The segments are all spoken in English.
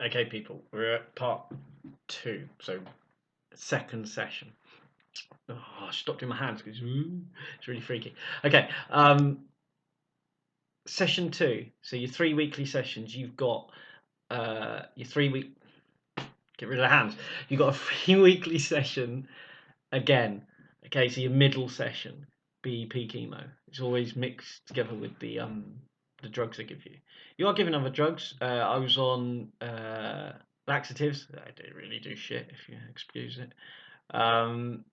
Okay, people, we're at part two, so second session. Oh, I stopped doing my hands because it's really freaky. Okay, session two. So your 3 weekly sessions, you've got your 3 week. Get rid of the hands. You've got a 3 weekly session again. Okay, so your middle session, BEP chemo. It's always mixed together with the drugs they give you. You are given other drugs. I was on laxatives. I didn't really do shit, if you excuse it. Um,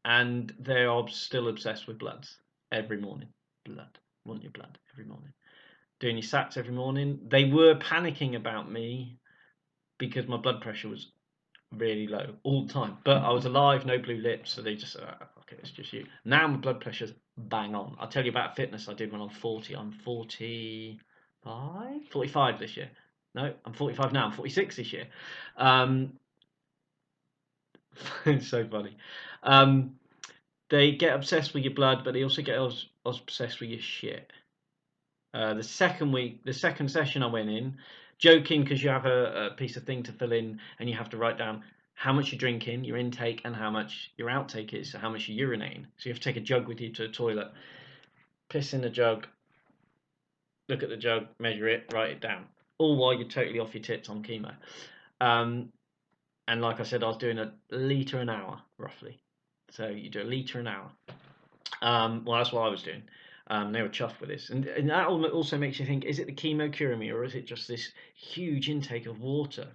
and they are still obsessed with bloods every morning. Blood, want your blood every morning. Doing your sats every morning. They were panicking about me because my blood pressure was really low all the time. But I was alive, no blue lips, so they just said, okay, it's just you. Now my blood pressure's bang on. I'll tell you about fitness I did when I'm 40. I'm 45? 45 this year. No, I'm 45 now. I'm 46 this year. Um, it's so funny. Um, they get obsessed with your blood, but they also get obsessed with your shit. The second session I went in, joking because you have a piece of thing to fill in and you have to write down how much you're drinking, your intake, and how much your outtake is, so how much you're urinating. So you have to take a jug with you to the toilet, piss in the jug, look at the jug, measure it, write it down. All while you're totally off your tits on chemo. Um, and like I said, I was doing a litre an hour, roughly. So you do a litre an hour. Well, that's what I was doing. They were chuffed with this, and that also makes you think: is it the chemo curing me, or is it just this huge intake of water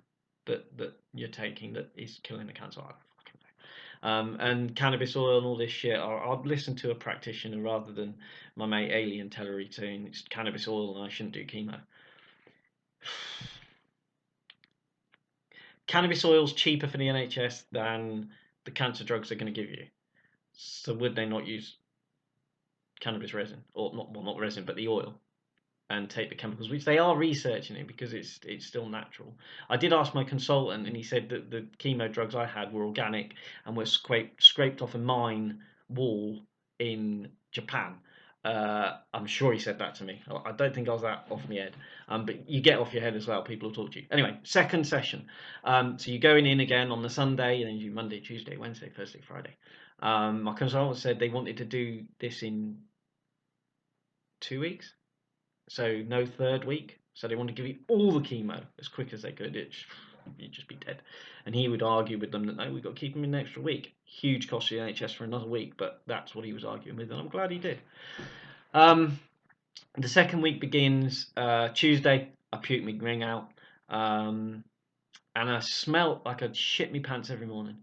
that you're taking that is killing the cancer? I don't fucking know. And cannabis oil and all this shit. I'd listen to a practitioner rather than my mate Alien Tellery saying it's cannabis oil and I shouldn't do chemo. Cannabis oil's cheaper for the NHS than the cancer drugs they're going to give you. So would they not use cannabis resin, or not? Well, not resin, but the oil, and take the chemicals, which they are researching it because it's still natural. I did ask my consultant, and he said that the chemo drugs I had were organic and were scraped off a mine wall in Japan. I'm sure he said that to me. I don't think I was that off my head. But you get off your head as well. People will talk to you. Anyway, second session. So you're going in again on the Sunday, and then you Monday, Tuesday, Wednesday, Thursday, Friday. My consultant said they wanted to do this in 2 weeks, so no third week. So they want to give you all the chemo as quick as they could. You'd just be dead. And he would argue with them that no, we've got to keep him in an extra week. Huge cost to the NHS for another week, but that's what he was arguing with, and I'm glad he did. Um, the second week begins Tuesday. I puke my ring out, and I smell like I'd shit my pants every morning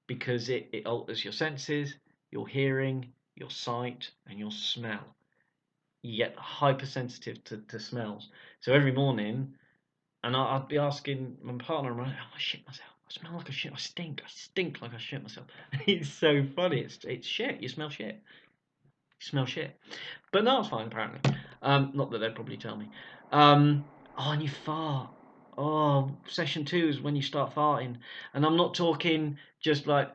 because it alters your senses, your hearing, your sight, and your smell. You get hypersensitive to smells. So every morning, and I'd be asking my partner, I'm like, oh, I shit myself. I smell like a shit. I stink like I shit myself. It's so funny. It's shit. You smell shit. You smell shit. But no, it's fine apparently. Not that they'd probably tell me. Oh, and you fart. Oh, session two is when you start farting, and I'm not talking just like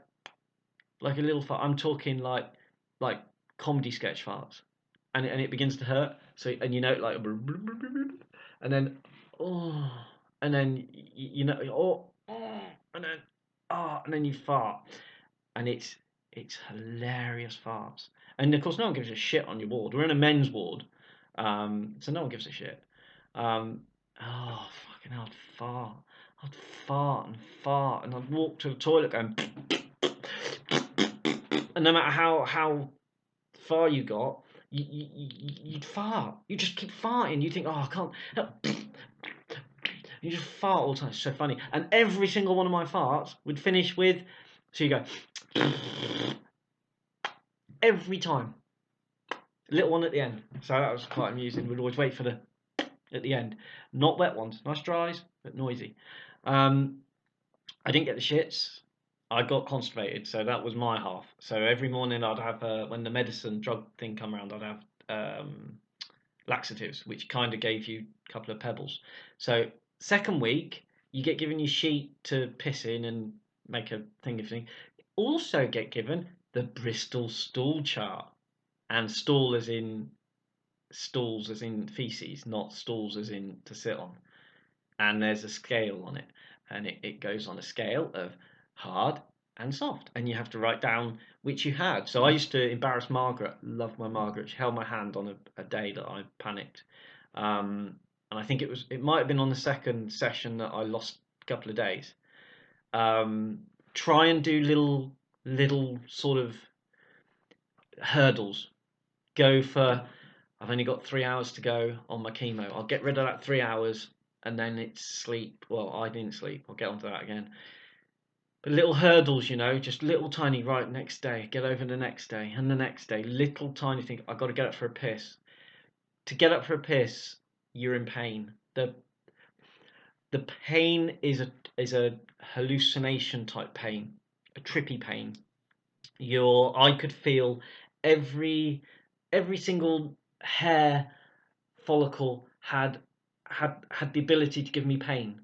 a little fart. I'm talking like comedy sketch farts, and it begins to hurt. So and you know like, and then oh, and then you know oh, and then and then you fart, and it's hilarious farts. And of course, no one gives a shit on your ward. We're in a men's ward, so no one gives a shit. Um, oh fucking hell, I'd fart and fart, and I'd walk to the toilet going. And no matter how far you got, you'd fart. You just keep farting. You think, oh, I can't help. You just fart all the time. It's so funny. And every single one of my farts would finish with, so you go, every time. Little one at the end. So that was quite amusing. We'd always wait for the at the end. Not wet ones. Nice dries, but noisy. Um, I didn't get the shits. I got constipated, so that was my half. So every morning I'd have, when the medicine drug thing come around, I'd have laxatives, which kind of gave you a couple of pebbles. So second week, you get given your sheet to piss in and make a thing of thing. Also get given the Bristol stool chart, and stool as in stools as in feces, not stools as in to sit on. and there's a scale on it, and it goes on a scale of hard and soft, and you have to write down which you had. So I used to embarrass Margaret. Love my Margaret. She held my hand on a day that I panicked, and I think it might have been on the second session that I lost a couple of days. Um, Try and do little sort of hurdles. Go for, I've only got 3 hours to go on my chemo. I'll get rid of that 3 hours, and then it's sleep. Well, I didn't sleep. I'll get onto that again. But little hurdles, just little tiny, right, next day, get over the next day, and the next day, little tiny thing. I've got to get up for a piss. To get up for a piss, you're in pain. The pain is a hallucination type pain, a trippy pain. I could feel every every single hair follicle had the ability to give me pain.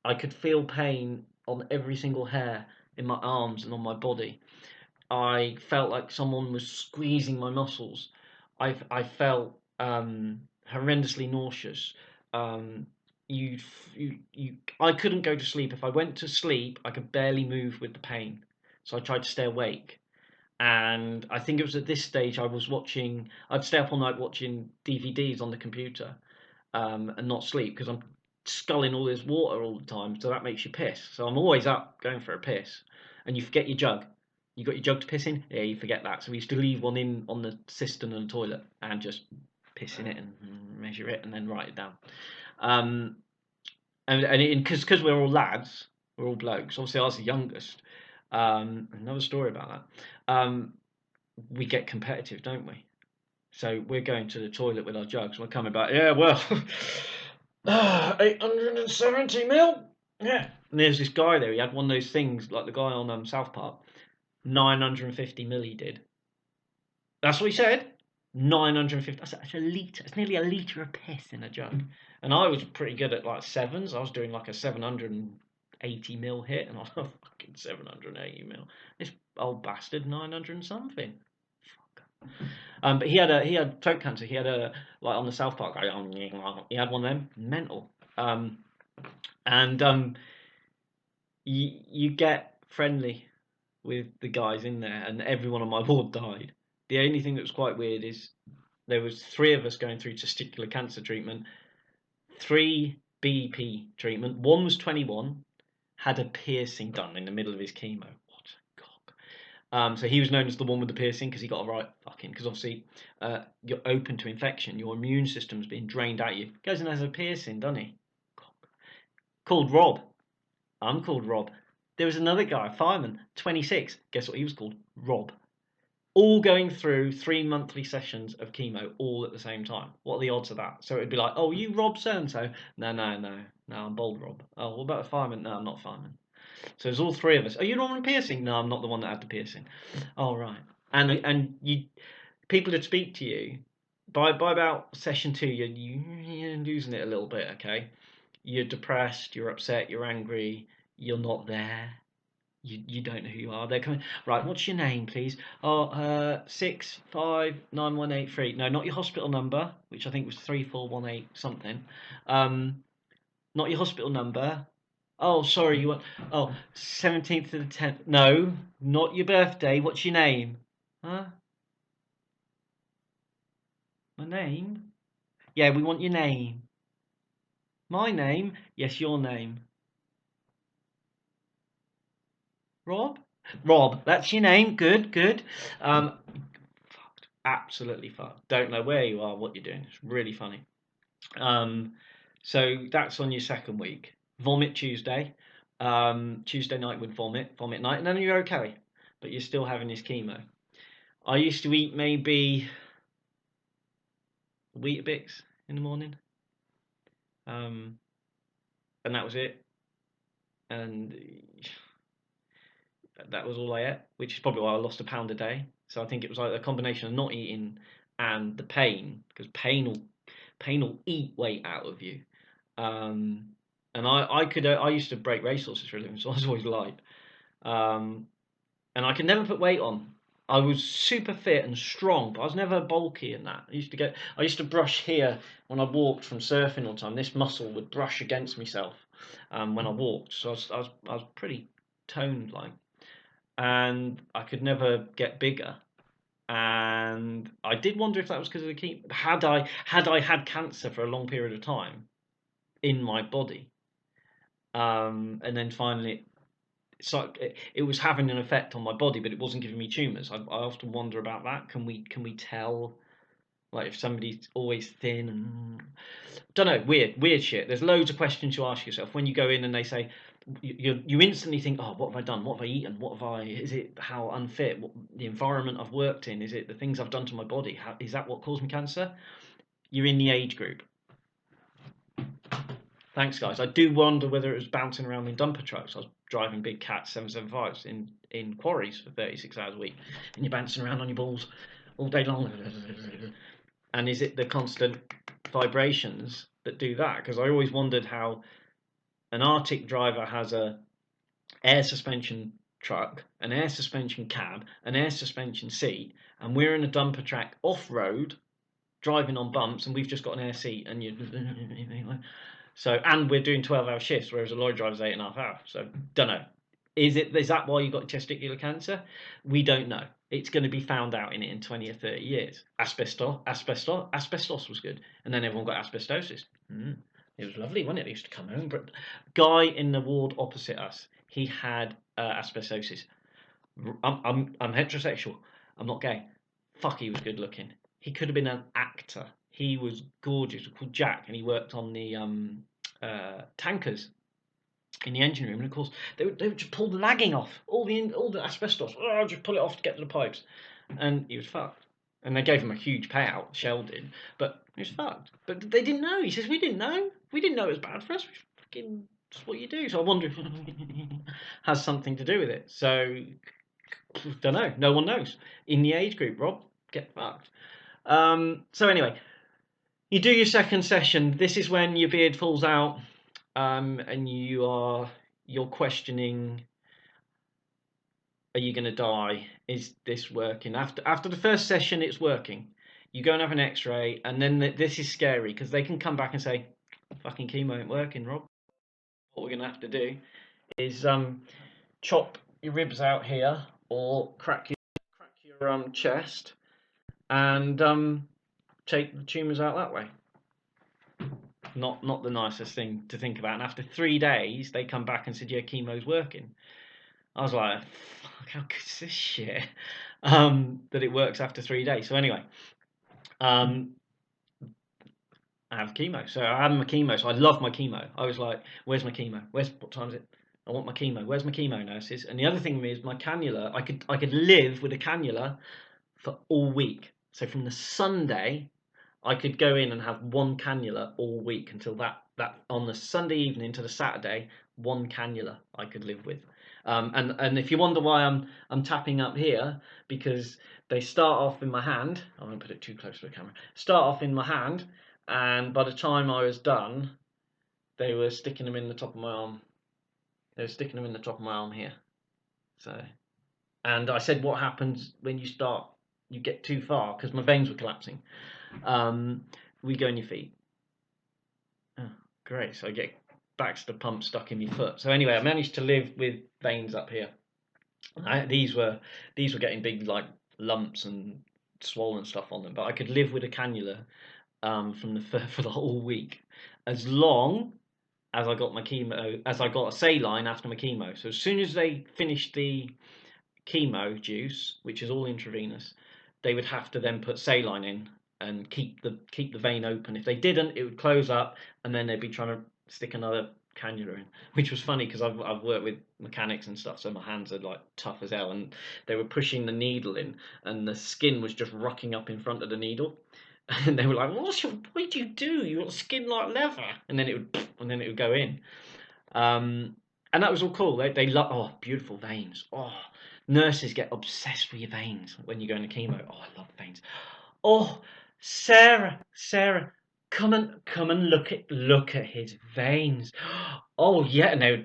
I could feel pain on every single hair in my arms and on my body. I felt like someone was squeezing my muscles. I felt horrendously nauseous. Um, I couldn't go to sleep. If I went to sleep, I could barely move with the pain. So I tried to stay awake. And I think it was at this stage I'd stay up all night watching DVDs on the computer, and not sleep because I'm sculling all this water all the time, so that makes you piss. So I'm always up going for a piss, and you forget your jug. You got your jug to piss in? Yeah, you forget that. So we used to leave one in on the cistern and the toilet and just piss in it and measure it and then write it down. Um, and because we're all lads, we're all blokes. Obviously, I was the youngest. Another story about that. We get competitive, don't we? So we're going to the toilet with our jugs. We're coming back. Yeah, well, 870 mil. Yeah. And there's this guy there. He had one of those things like the guy on South Park. 950 mil he did. That's what he said. 950. That's a litre. It's nearly a litre of piss in a jug. And I was pretty good at like sevens. I was doing like a 780 mil hit, and I was like, fucking 780 mil. This old bastard, 900 and something. But he had throat cancer. He had like on the South Park. He had one of them. Mental. And you get friendly with the guys in there, and everyone on my ward died. The only thing that was quite weird is there was three of us going through testicular cancer treatment, 3 BEP treatment. One was 21, had a piercing done in the middle of his chemo. What a cock. So he was known as the one with the piercing because he got a right fucking, because obviously you're open to infection. Your immune system's being drained out you. Goes and has a piercing, doesn't he? Cock. Called Rob. I'm called Rob. There was another guy, a fireman, 26. Guess what he was called? Rob. All going through 3 monthly sessions of chemo all at the same time. What are the odds of that? So it'd be like, oh, you Rob so-and-so? No, I'm Bold Rob. Oh, what about the fireman? No, I'm not a fireman. So it's all three of us. Are you the one with piercing? No, I'm not the one that had the piercing. Oh, right. And people that speak to you, by about session 2, you're losing it a little bit, okay? You're depressed, you're upset, you're angry, you're not there. You don't know who you are. They're coming. Right, what's your name, please? Oh, 659183. No, not your hospital number, which I think was 3418 something. Not your hospital number. Oh, sorry, you want. Oh, 17th to the 10th. No, not your birthday. What's your name? Huh? My name? Yeah, we want your name. My name? Yes, your name. Rob? Rob, that's your name. Good, good. Fucked. Absolutely fucked. Don't know where you are, what you're doing. It's really funny. Um, so that's on your second week. Vomit Tuesday. Tuesday night would vomit night, and then you're okay. But you're still having this chemo. I used to eat maybe Weetabix in the morning. And that was it. And that was all I ate, which is probably why I lost a pound a day. So I think it was like a combination of not eating and the pain, because pain will eat weight out of you. Um, and I used to break racehorses for a living, so I was always light. And I could never put weight on. I was super fit and strong, but I was never bulky in that. I used to brush here when I walked from surfing all the time. This muscle would brush against myself when I walked, so I was pretty toned like, and I could never get bigger. And I did wonder if that was because of the chemo. Had I had cancer for a long period of time in my body, and then finally so it was having an effect on my body, but it wasn't giving me tumors. I often wonder about that. Can we tell, like, if somebody's always thin and don't know, weird shit. There's loads of questions you ask yourself when you go in and they say you instantly think, oh, what have I done? What have I eaten? What have I? Is it how unfit? The environment I've worked in? Is it the things I've done to my body? Is that what caused me cancer? You're in the age group. Thanks, guys. I do wonder whether it was bouncing around in dumper trucks. I was driving big Cat 775s in quarries for 36 hours a week, and you're bouncing around on your balls all day long. And is it the constant vibrations that do that? Because I always wondered how an Arctic driver has a air suspension truck, an air suspension cab, an air suspension seat, and we're in a dumper track off road driving on bumps, and we've just got an air seat, and you. So, and we're doing 12-hour shifts, whereas a lorry driver's 8.5 hours. So, don't know. Is that why you got testicular cancer? We don't know. It's going to be found out in 20 or 30 years. Asbestos was good, and then everyone got asbestosis. It was lovely, wasn't it? They used to come home. But guy in the ward opposite us, he had asbestosis. I'm heterosexual. I'm not gay. Fuck, he was good looking. He could have been an actor. He was gorgeous. He was called Jack, and he worked on the tankers in the engine room. And of course, they would just pull the lagging off, all the asbestos. Oh, just pull it off to get to the pipes, and he was fucked. And they gave him a huge payout, Shell did, but he was fucked. But they didn't know. He says, we didn't know. We didn't know it was bad for us. Fucking, that's what you do. So I wonder if it has something to do with it. So don't know. No one knows. In the age group, Rob, get fucked. So anyway, you do your second session. This is when your beard falls out, and you're questioning: are you going to die? Is this working? After the first session, it's working. You go and have an X-ray, and then this is scary because they can come back and say, "Fucking chemo ain't working, Rob. What we're going to have to do is chop your ribs out here, or crack your chest, and take the tumours out that way." Not the nicest thing to think about. And after 3 days, they come back and said, "Yeah, chemo's working." I was like, "Fuck, how good is this shit?" That it works after 3 days. So anyway, I have chemo. So I had my chemo. So I love my chemo. I was like, "Where's my chemo? What time is it? I want my chemo. Where's my chemo, nurses?" And the other thing is my cannula. I could live with a cannula for all week. So from the Sunday, I could go in and have one cannula all week until that on the Sunday evening to the Saturday, one cannula I could live with. And if you wonder why I'm tapping up here, because they start off in my hand. I won't put it too close to the camera. Start off in my hand, and by the time I was done, they were sticking them in the top of my arm. They were sticking them in the top of my arm here. So, and I said, what happens when you get too far, because my veins were collapsing. We go in your feet. Oh, great. So I get Baxter pump stuck in my foot. So anyway, I managed to live with veins up here. These were getting big, like, lumps and swollen stuff on them, but I could live with a cannula for the whole week, as long as I got my chemo, as I got a saline after my chemo. So as soon as they finished the chemo juice, which is all intravenous, they would have to then put saline in and keep the vein open. If they didn't, it would close up, and then they'd be trying to stick another cannula in, which was funny because I've worked with mechanics and stuff, so my hands are like tough as hell, and they were pushing the needle in, and the skin was just rocking up in front of the needle, and they were like, what do you do? You got skin like leather, and then it would go in. And that was all cool. They love, beautiful veins. Nurses get obsessed with your veins when you go into chemo. I love veins. Oh, Sarah, come and look at his veins. Oh yeah, no,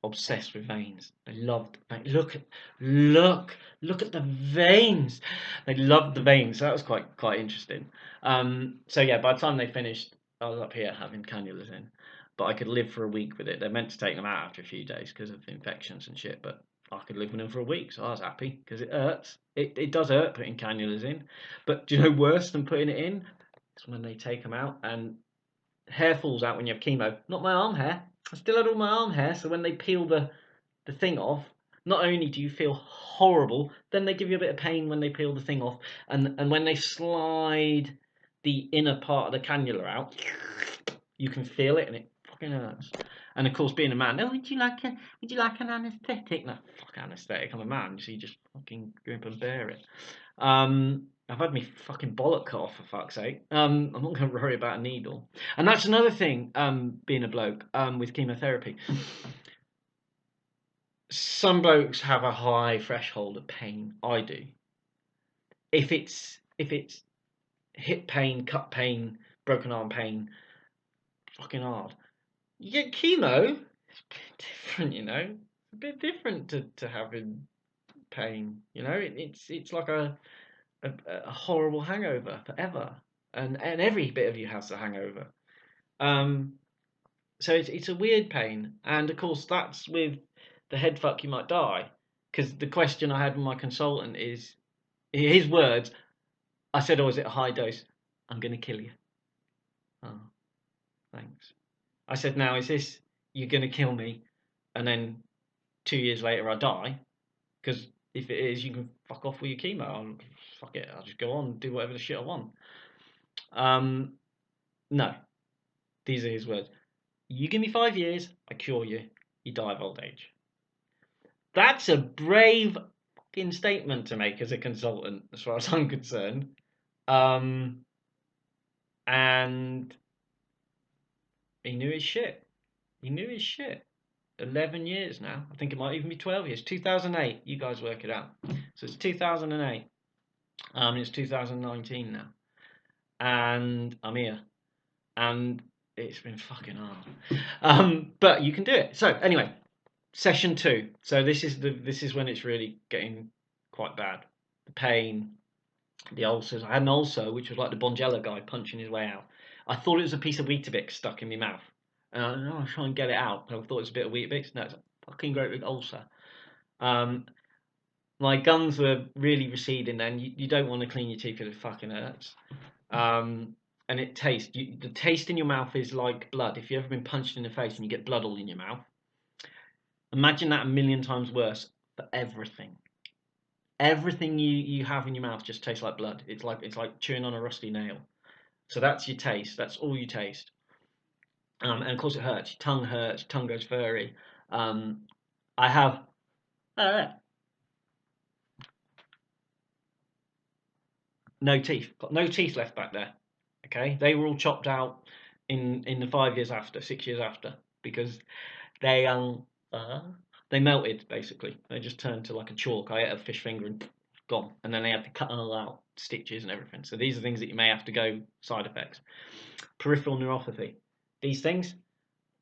obsessed with veins. They loved veins. Look at the veins. They loved the veins. So that was quite interesting. So yeah, by the time they finished, I was up here having cannulas in, but I could live for a week with it. They're meant to take them out after a few days because of infections and shit, but I could live with them for a week, so I was happy because it hurts. It does hurt putting cannulas in, but do you know worse than putting it in? It's when they take them out and hair falls out when you have chemo. Not my arm hair. I still had all my arm hair, so when they peel the thing off, not only do you feel horrible, then they give you a bit of pain when they peel the thing off, and when they slide the inner part of the cannula out, you can feel it, and it fucking hurts. And of course, being a man, oh, would you like an anaesthetic? No, fuck anaesthetic. I'm a man, so you just fucking grip and bear it. I've had me fucking bollock cut off for fuck's sake. I'm not going to worry about a needle. And that's another thing. Being a bloke, with chemotherapy, some blokes have a high threshold of pain. I do. If it's hip pain, cut pain, broken arm pain, fucking hard. You get chemo, it's a bit different, you know. It's a bit different to having pain. You know, it's like a horrible hangover forever, and every bit of you has a hangover. Um, so it's a weird pain, and of course that's with the head fuck you might die. Because the question I had with my consultant is his words. I said, "Oh, is it a high dose? I'm gonna kill you." Oh, thanks. I said, "Now is this you're gonna kill me, and then 2 years later I die?" Because if it is, you can fuck off with your chemo. Fuck it, I'll just go on and do whatever the shit I want. No, these are his words. You give me 5 years, I cure you. You die of old age. That's a brave fucking statement to make as a consultant, as far as I'm concerned. Um, and he knew his shit. He knew his shit. 11 years now. I think it might even be 12 years. 2008. You guys work it out. So it's 2008. It's 2019 now. And I'm here. And it's been fucking hard. But you can do it. So anyway, session 2. So this is when it's really getting quite bad. The pain, the ulcers. I had an ulcer which was like the Bonjela guy punching his way out. I thought it was a piece of Weetabix stuck in my mouth. And I was trying to get it out. And I thought it was a bit of Weetabix. No, it's a fucking great big ulcer. Um, my gums were really receding then. You don't want to clean your teeth because it fucking hurts. And it tastes. The taste in your mouth is like blood. If you've ever been punched in the face and you get blood all in your mouth, imagine that a million times worse for everything. Everything you have in your mouth just tastes like blood. It's like chewing on a rusty nail. So that's your taste. That's all you taste. And of course it hurts. Your tongue hurts. Your tongue goes furry. I have no teeth. Got no teeth left back there. Okay, they were all chopped out in the 5 years after, 6 years after, because they uh, they melted basically. They just turned to like a chalk. I ate a fish finger and gone, and then they had to cut it all out, stitches and everything. So these are things that you may have to go side effects. Peripheral neuropathy. These things,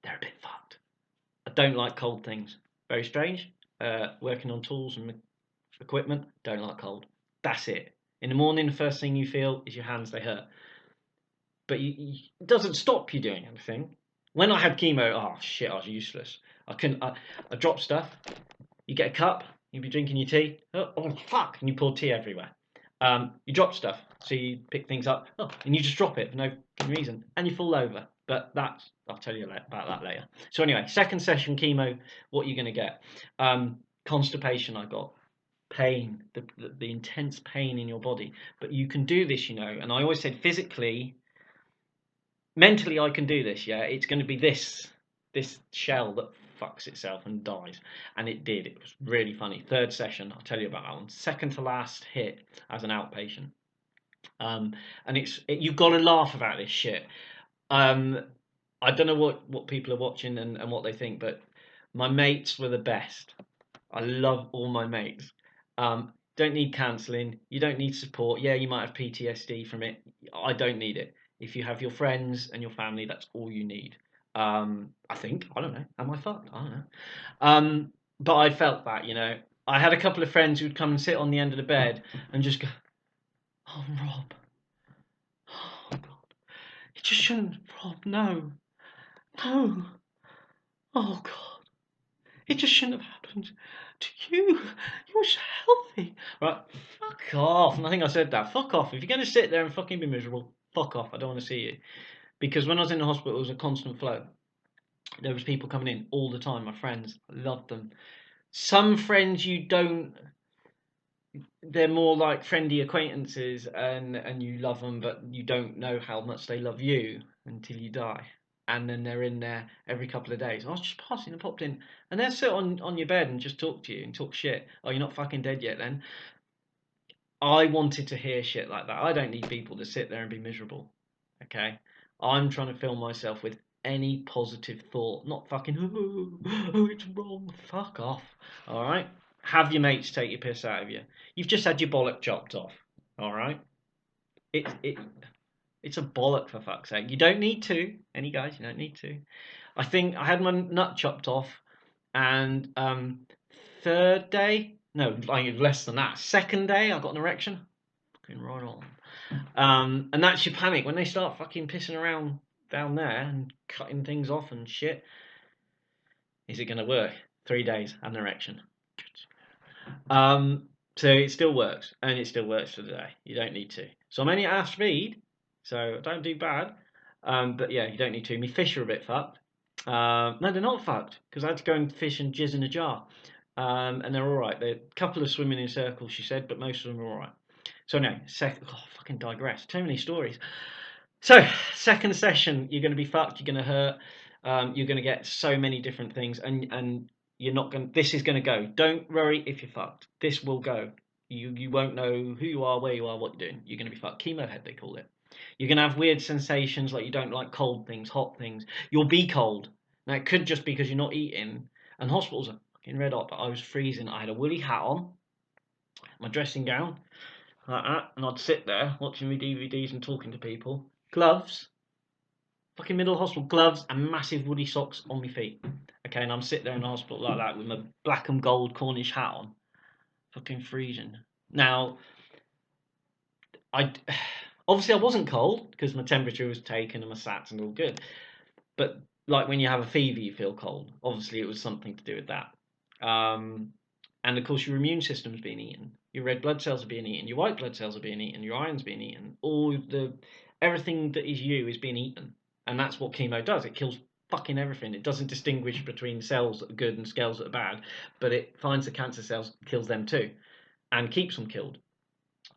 they're a bit fucked. I don't like cold things. Very strange. Working on tools and equipment, don't like cold. That's it. In the morning, the first thing you feel is your hands, they hurt. But it doesn't stop you doing anything. When I had chemo, oh shit, I was useless. I couldn't. I dropped stuff. You get a cup, you'd be drinking your tea. Oh fuck, and you pour tea everywhere. You drop stuff, so you pick things up, and you just drop it for no reason, and you fall over. But I'll tell you about that later. So anyway, second session chemo. What are you going to get? Constipation. I got pain, the intense pain in your body. But you can do this, And I always said physically, mentally, I can do this. Yeah, it's going to be this shell that fucks itself and dies, and it did. It was really funny. Third session, I'll tell you about that one. Second to last hit as an outpatient. And you've got to laugh about this shit. I don't know what people are watching and what they think, but my mates were the best. I love all my mates. Don't need counselling. You don't need support. Yeah, you might have PTSD from it. I don't need it. If you have your friends and your family, that's all you need. I think. I don't know. Am I fucked? I don't know. But I felt that, I had a couple of friends who'd come and sit on the end of the bed and just go, "Oh, Rob, oh God, it just shouldn't, Rob, no, no, oh God, it just shouldn't have happened to you. You're so healthy." Right, fuck off. And I think I said that. Fuck off. If you're going to sit there and fucking be miserable, fuck off. I don't want to see you. Because when I was in the hospital, it was a constant flow. There was people coming in all the time. My friends, I loved them. Some friends you don't, they're more like friendly acquaintances, and you love them, but you don't know how much they love you until you die. And then they're in there every couple of days. I was just passing and popped in, and they'll sit on your bed and just talk to you and talk shit. Oh, you're not fucking dead yet then? I wanted to hear shit like that. I don't need people to sit there and be miserable. Okay? I'm trying to fill myself with any positive thought, not fucking, oh, it's wrong, fuck off. Alright? Have your mates take your piss out of you. You've just had your bollock chopped off. Alright? It's a bollock, for fuck's sake. You don't need to. Any guys, you don't need to. I think I had my nut chopped off, and third day, no, like less than that. Second day, I got an erection. Fucking right on. And that's your panic when they start fucking pissing around down there and cutting things off and shit. Is it going to work? 3 days, an erection. So it still works, and it still works for the day. You don't need to. So I'm only at half speed, so I don't do bad. But yeah, you don't need to. Me fish are a bit fucked. No, they're not fucked because I had to go and fish and jizz in a jar. And they're all right. They're a couple of swimming in circles, she said, but most of them are all right. So no, fucking digress. Too many stories. So second session, you're going to be fucked. You're going to hurt. You're going to get so many different things, and you're not going. This is going to go. Don't worry if you're fucked. This will go. You won't know who you are, where you are, what you're doing. You're going to be fucked. Chemo head, they call it. You're going to have weird sensations like you don't like cold things, hot things. You'll be cold. Now it could just be because you're not eating. And hospitals are fucking red hot. But I was freezing. I had a woolly hat on, my dressing gown, like that, and I'd sit there watching my DVDs and talking to people. Gloves, fucking middle of hospital, gloves and massive woolly socks on my feet. Okay, and I'm sitting there in the hospital like that with my black and gold Cornish hat on, fucking freezing. Now, I obviously I wasn't cold because my temperature was taken and my sats and all good. But like when you have a fever, you feel cold. Obviously, it was something to do with that. And of course, your immune system's being eaten. Your red blood cells are being eaten. Your white blood cells are being eaten. Your iron's being eaten. Everything that is you is being eaten, and that's what chemo does. It kills fucking everything. It doesn't distinguish between cells that are good and cells that are bad, but it finds the cancer cells, kills them too, and keeps them killed.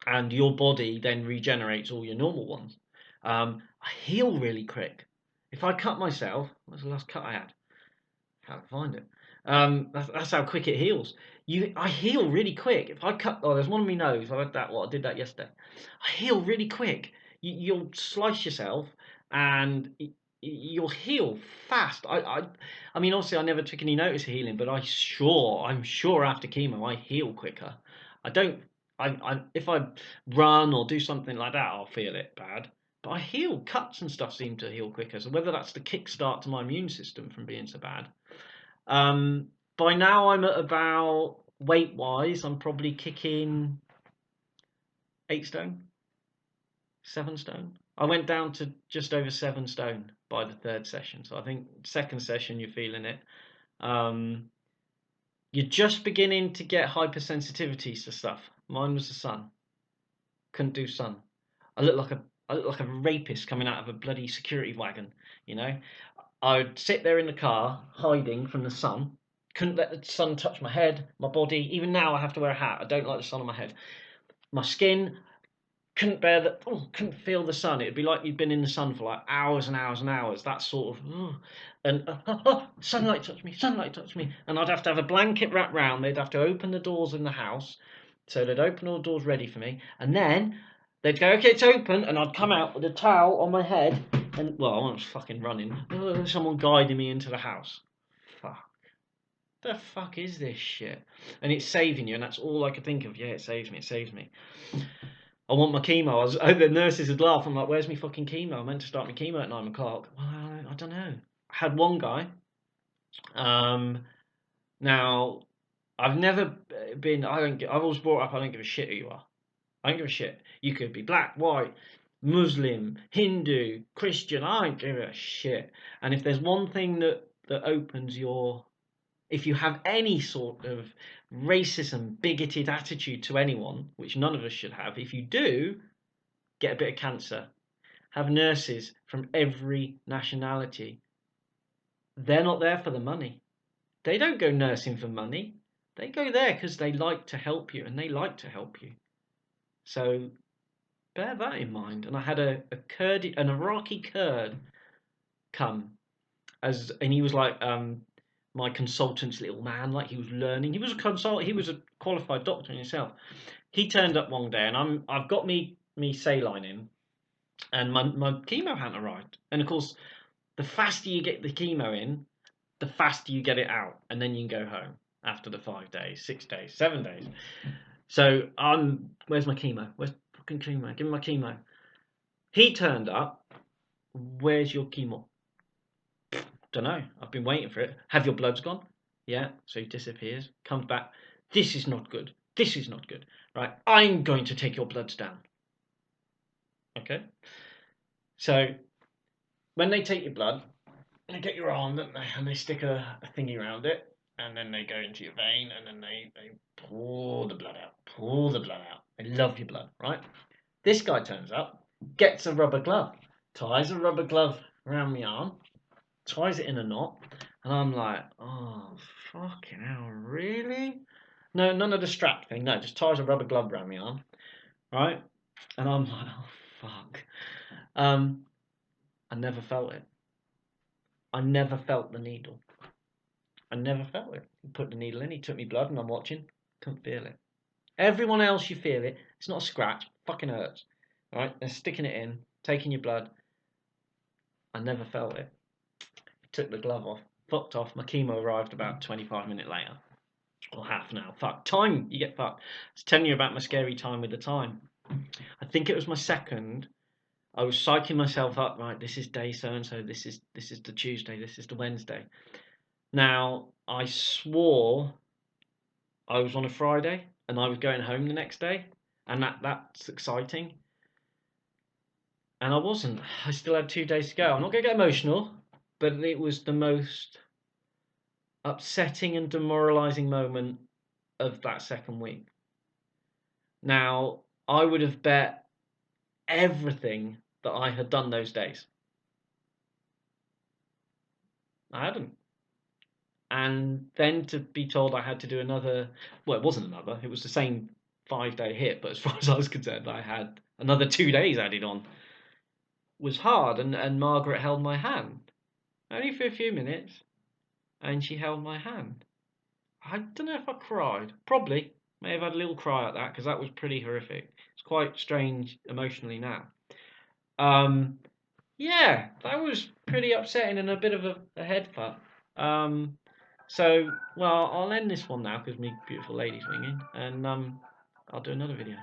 And your body then regenerates all your normal ones. I heal really quick. If I cut myself, what's the last cut I had? Can't find it. That's how quick it heals. I heal really quick. If I cut, there's one on my nose. I had that. I did that yesterday. I heal really quick. You'll slice yourself, and you'll heal fast. I mean, obviously, I never took any notice of healing, but I'm sure after chemo, I heal quicker. I don't. If I run or do something like that, I'll feel it bad. But I heal. Cuts and stuff seem to heal quicker. So whether that's the kickstart to my immune system from being so bad. By now I'm at about, weight wise, I'm probably kicking 8 stone, 7 stone. I went down to just over 7 stone by the third session. So I think second session you're feeling it. You're just beginning to get hypersensitivities to stuff. Mine was the sun. Couldn't do sun. I look like a rapist coming out of a bloody security wagon, you know. I would sit there in the car hiding from the sun. Couldn't let the sun touch my head, my body. Even now I have to wear a hat. I don't like the sun on my head. My skin, couldn't feel the sun. It'd be like you'd been in the sun for like hours and hours and hours. That sort of, and sunlight touched me, sunlight touched me. And I'd have to have a blanket wrapped round. They'd have to open the doors in the house. So they'd open all the doors ready for me. And then they'd go, okay, it's open. And I'd come out with a towel on my head. And, well, I was fucking running. Someone guiding me into the house. Fuck. The fuck is this shit? And it's saving you, and that's all I could think of. Yeah, it saves me, it saves me. I want my chemo. The nurses would laugh. I'm like, where's my fucking chemo? I meant to start my chemo at 9 o'clock. Well, I don't know. had one guy. Now I've never been. I don't. I've always brought up. I don't give a shit who you are. I don't give a shit. You could be black, white, Muslim, Hindu, Christian. I don't give a shit. And if there's one thing that opens your, if you have any sort of racism, bigoted attitude to anyone, which none of us should have, if you do, get a bit of cancer. Have nurses from every nationality. They're not there for the money. They don't go nursing for money. They go there because they like to help you and they like to help you. So bear that in mind. And I had an Iraqi Kurd come and he was like my consultant's little man, like he was learning. He was a consult. He was a qualified doctor in himself. He turned up one day, and I've got me saline in, and my chemo hadn't arrived. And of course, the faster you get the chemo in, the faster you get it out, and then you can go home after the 5 days, 6 days, 7 days. So where's my chemo? Where's fucking chemo? Give me my chemo. He turned up. Where's your chemo? Don't know. I've been waiting for it. Have your bloods gone? Yeah. So he disappears. Comes back. This is not good. This is not good. Right. I'm going to take your bloods down. Okay. So when they take your blood, they get your arm, don't they? And they stick a thingy around it, and then they go into your vein, and then they pour the blood out. Pour the blood out. They love your blood, right? This guy turns up, gets a rubber glove, ties a rubber glove around my arm, ties it in a knot, and I'm like, oh, fucking hell, really? No, none of the strap thing, no, just ties a rubber glove around my arm, right? And I'm like, oh, fuck. I never felt it. I never felt the needle. I never felt it. He put the needle in, he took me blood, and I'm watching, couldn't feel it. Everyone else, you feel it. It's not a scratch, fucking hurts. Right? They're sticking it in, taking your blood. I never felt it. Took the glove off, fucked off. My chemo arrived about 25 minutes later, or half an hour. Fuck time, you get fucked. I was telling you about my scary time with the time. I think it was my second. I was psyching myself up. Right, this is day so and so. This is the Tuesday. This is the Wednesday. Now I swore I was on a Friday and I was going home the next day, and that's exciting. And I wasn't. I still had 2 days to go. I'm not going to get emotional, but it was the most upsetting and demoralizing moment of that second week. Now, I would have bet everything that I had done those days. I hadn't. And then to be told I had to do another, well, it wasn't another, it was the same 5 day hit, but as far as I was concerned, I had another 2 days added on, was hard. And Margaret held my hand, only for a few minutes, and she held my hand. I don't know if I cried. Probably. May have had a little cry at that because that was pretty horrific. It's quite strange emotionally now. Yeah, that was pretty upsetting and a bit of a head fuck. So, well, I'll end this one now because my beautiful lady's ringing, and I'll do another video.